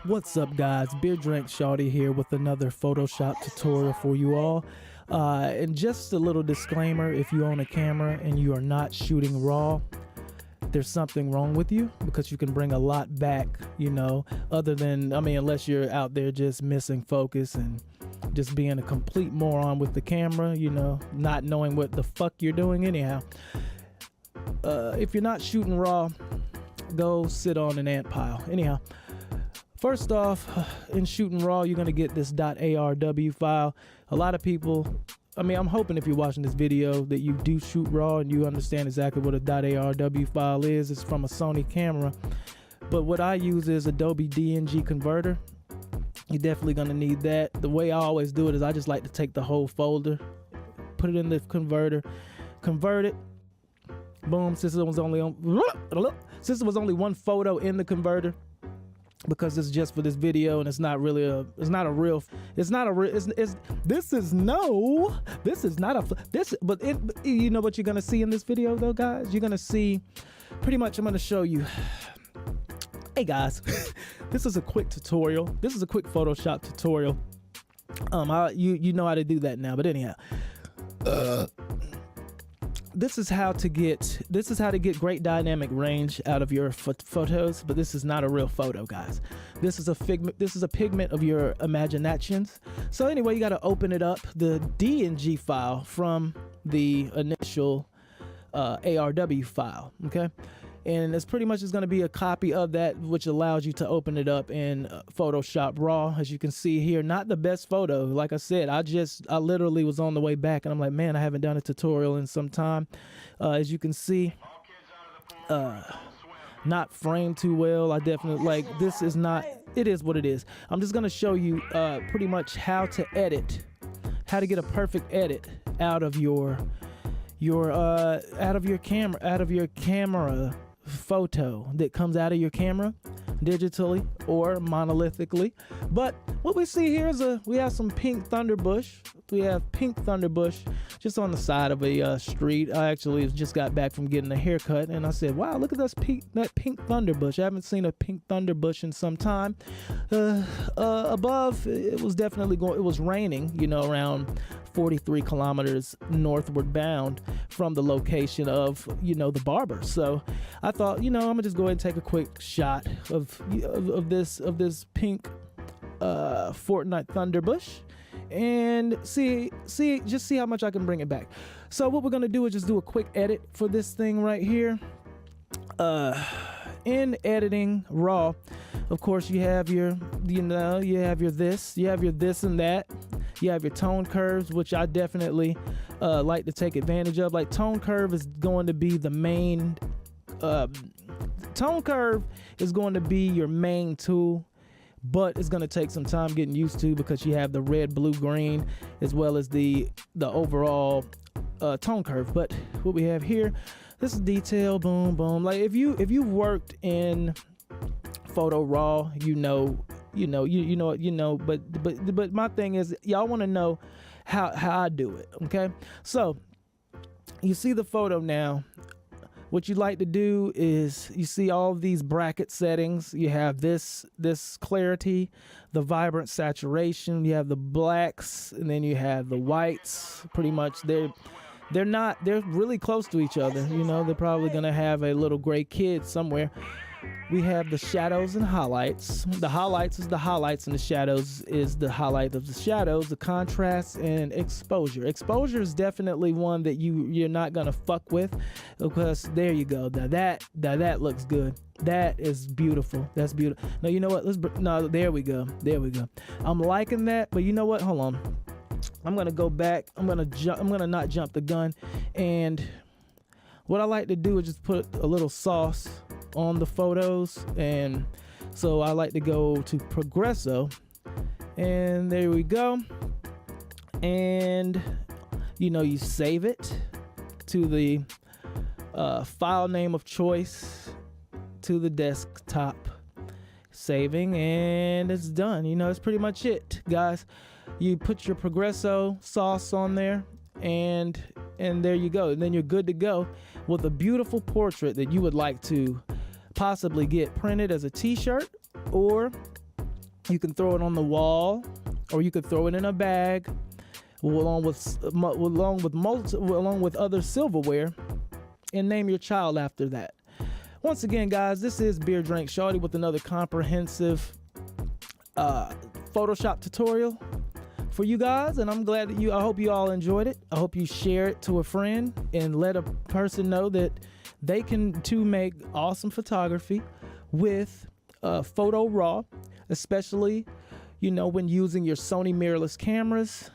What's up, guys? Beer Drink Shawty here with another Photoshop tutorial for you all. And just a little disclaimer, if you own a camera and you are not shooting RAW, there's something wrong with you, because you can bring a lot back, you know, other than, unless you're out there just missing focus and just being a complete moron with the camera, you know, not knowing what the fuck you're doing anyhow. If you're not shooting RAW, go sit on an ant pile. Anyhow, first off, in shooting RAW, you're going to get this .arw file. A lot of people, I'm hoping if you're watching this video that you do shoot RAW and you understand exactly what a .arw file is. It's from a Sony camera. But what I use is Adobe DNG converter. You're definitely going to need that. The way I always do it is I just like to take the whole folder, put it in the converter, convert it. Boom, since it was only one photo in the converter, because it's just for this video and this is not a real, but you know what you're gonna see in this video though, guys? You're gonna see, pretty much I'm gonna show you, hey guys, this is a quick tutorial. This is a quick Photoshop tutorial. You know how to do that now, but anyhow, this is how to get great dynamic range out of your photos, but this is not a real photo, guys. This is a pigment of your imaginations. So anyway, you got to open it up, the DNG file from the initial ARW file, okay? And it's pretty much going to be a copy of that, which allows you to open it up in Photoshop RAW. As you can see here, not the best photo. Like I said, I literally was on the way back and I'm like, man, I haven't done a tutorial in some time. As you can see, not framed too well. I definitely, this is not, it is what it is. I'm just going to show you pretty much how to edit, how to get a perfect edit out of your camera photo that comes out of your camera digitally or monolithically. But what we see here is we have some pink thunderbush. We have pink thunderbush just on the side of a street. I actually just got back from getting a haircut and I said, wow, look at that pink thunderbush. I haven't seen a pink thunderbush in some time. Above, it was definitely it was raining, you know, around 43 kilometers northward bound from the location of, you know, the barber. So I thought, you know, I'm gonna just go ahead and take a quick shot of this pink Fortnite thunderbush and see how much I can bring it back. So what we're gonna do is just do a quick edit for this thing right here. In editing RAW, of course, you have your this and that. You have your tone curves, which I definitely like to take advantage of. Like, tone curve is going to be the main tone curve is going to be your main tool, but it's going to take some time getting used to, because you have the red, blue, green, as well as the overall tone curve. But what we have here, this is detail, boom, boom. Like, if you've worked in photo RAW, but my thing is, y'all want to know how I do it, okay? So you see the photo now. What you like to do is, you see all of these bracket settings. You have this clarity, the vibrant saturation, you have the blacks, and then you have the whites. Pretty much they're really close to each other. You know, they're probably gonna have a little gray kid somewhere. We have the shadows and highlights. The highlights is the highlights and the shadows is the highlight of the shadows, the contrast and exposure. Exposure is definitely one that you're not gonna fuck with, because there you go. Now that looks good. That is beautiful. That's beautiful. Now, you know what? There we go. I'm liking that, but you know what? Hold on. I'm gonna go back. I'm gonna not jump the gun. And what I like to do is just put a little sauce on the photos, and so I like to go to Progresso, and there we go. And you know, you save it to the file name of choice, to the desktop, saving, and it's done. You know, it's pretty much it, guys. You put your Progresso sauce on there, and there you go. And then you're good to go with a beautiful portrait that you would like to possibly get printed as a t-shirt, or You can throw it on the wall, or you could throw it in a bag, along with other silverware, and name your child after that. Once again, guys, this is Beer Drink Shorty with another comprehensive Photoshop tutorial for you guys, and I hope you all enjoyed it. I hope you share it to a friend and let a person know that they can too make awesome photography with Photo Raw, especially when using your Sony mirrorless cameras.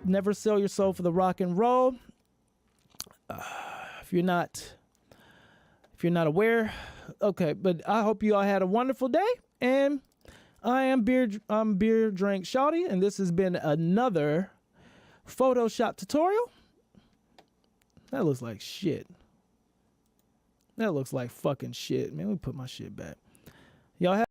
Never sell your soul for the rock and roll. If you're not aware, okay. But I hope you all had a wonderful day, and I'm Beer Drink Shorty, and this has been another Photoshop tutorial. That looks like shit. That looks like fucking shit, man. Let me put my shit back. Y'all have